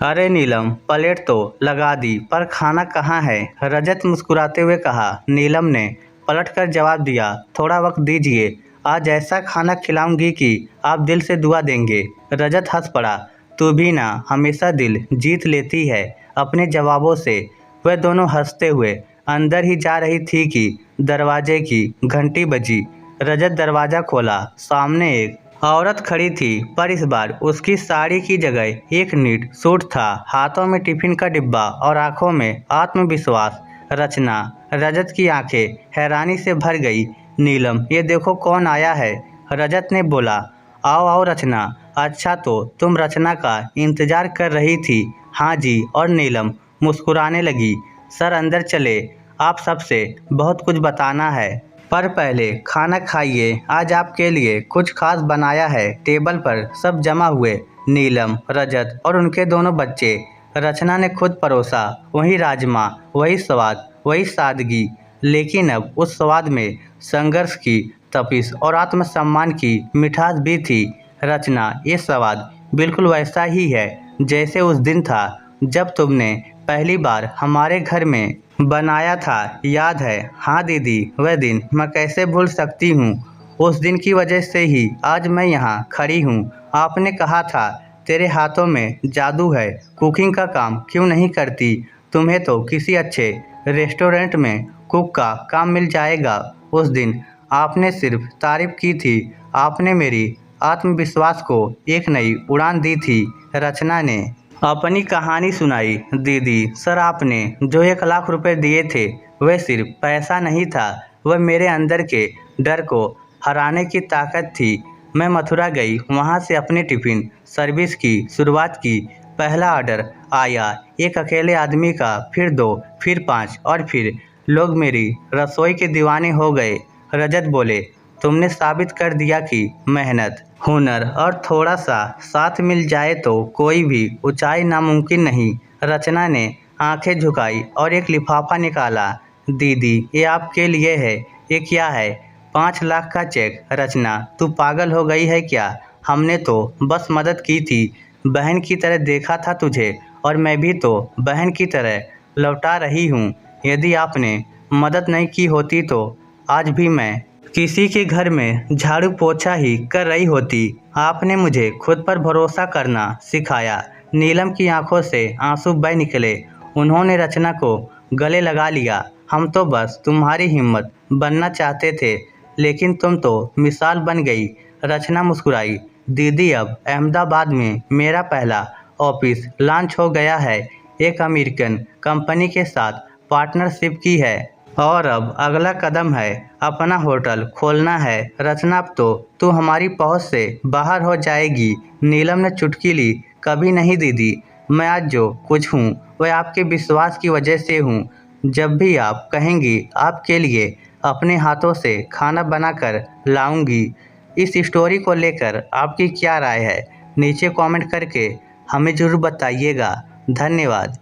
अरे नीलम, प्लेट तो लगा दी पर खाना कहाँ है? रजत मुस्कुराते हुए कहा। नीलम ने पलटकर जवाब दिया, थोड़ा वक्त दीजिए, आज ऐसा खाना खिलाऊंगी कि आप दिल से दुआ देंगे। रजत हंस पड़ा। तू भी ना हमेशा दिल जीत लेती है अपने जवाबों से। वह दोनों हंसते हुए अंदर ही जा रही थी कि दरवाजे की घंटी बजी। रजत दरवाज़ा खोला। सामने एक औरत खड़ी थी, पर इस बार उसकी साड़ी की जगह एक नीट सूट था। हाथों में टिफिन का डिब्बा और आंखों में आत्मविश्वास। रचना। रजत की आंखें हैरानी से भर गई। नीलम, ये देखो कौन आया है। रजत ने बोला। आओ आओ रचना। अच्छा, तो तुम रचना का इंतजार कर रही थी? हाँ जी। और नीलम मुस्कुराने लगी। सर अंदर चले, आप सबसे बहुत कुछ बताना है। पर पहले खाना खाइए, आज आपके लिए कुछ खास बनाया है। टेबल पर सब जमा हुए। नीलम, रजत और उनके दोनों बच्चे। रचना ने खुद परोसा। वही राजमा, वही स्वाद, वही सादगी। लेकिन अब उस स्वाद में संघर्ष की तपिश और आत्मसम्मान की मिठास भी थी। रचना, ये स्वाद बिल्कुल वैसा ही है जैसे उस दिन था जब तुमने पहली बार हमारे घर में बनाया था, याद है? हाँ दीदी, वह दिन मैं कैसे भूल सकती हूँ। उस दिन की वजह से ही आज मैं यहाँ खड़ी हूँ। आपने कहा था तेरे हाथों में जादू है, कुकिंग का काम क्यों नहीं करती? तुम्हें तो किसी अच्छे रेस्टोरेंट में कुक का काम मिल जाएगा। उस दिन आपने सिर्फ तारीफ की थी, आपने मेरी आत्मविश्वास को एक नई उड़ान दी थी। रचना ने अपनी कहानी सुनाई। दीदी, सर आपने जो 1 लाख रुपए दिए थे वह सिर्फ पैसा नहीं था, वह मेरे अंदर के डर को हराने की ताकत थी। मैं मथुरा गई, वहाँ से अपने टिफ़िन सर्विस की शुरुआत की। पहला ऑर्डर आया, एक अकेले आदमी का, फिर 2, फिर 5 और फिर लोग मेरी रसोई के दीवाने हो गए। रजत बोले, तुमने साबित कर दिया कि मेहनत, हुनर और थोड़ा सा साथ मिल जाए तो कोई भी ऊंचाई नामुमकिन नहीं। रचना ने आंखें झुकाई और एक लिफाफा निकाला। दीदी, ये आपके लिए है। ये क्या है? 5 लाख का चेक। रचना, तू पागल हो गई है क्या? हमने तो बस मदद की थी, बहन की तरह देखा था तुझे, और मैं भी तो बहन की तरह लौटा रही हूँ। यदि आपने मदद नहीं की होती तो आज भी मैं किसी के घर में झाड़ू पोछा ही कर रही होती। आपने मुझे खुद पर भरोसा करना सिखाया। नीलम की आंखों से आंसू बह निकले। उन्होंने रचना को गले लगा लिया। हम तो बस तुम्हारी हिम्मत बनना चाहते थे, लेकिन तुम तो मिसाल बन गई। रचना मुस्कुराई। दीदी, अब अहमदाबाद में मेरा पहला ऑफिस लॉन्च हो गया है। एक अमेरिकन कंपनी के साथ पार्टनरशिप की है, और अब अगला कदम है अपना होटल खोलना है। रचना, अब तो तू हमारी पहुंच से बाहर हो जाएगी। नीलम ने चुटकी ली। कभी नहीं दीदी, मैं आज जो कुछ हूँ वह आपके विश्वास की वजह से हूँ। जब भी आप कहेंगी आपके लिए अपने हाथों से खाना बनाकर लाऊंगी। इस स्टोरी को लेकर आपकी क्या राय है? नीचे कमेंट करके हमें ज़रूर बताइएगा। धन्यवाद।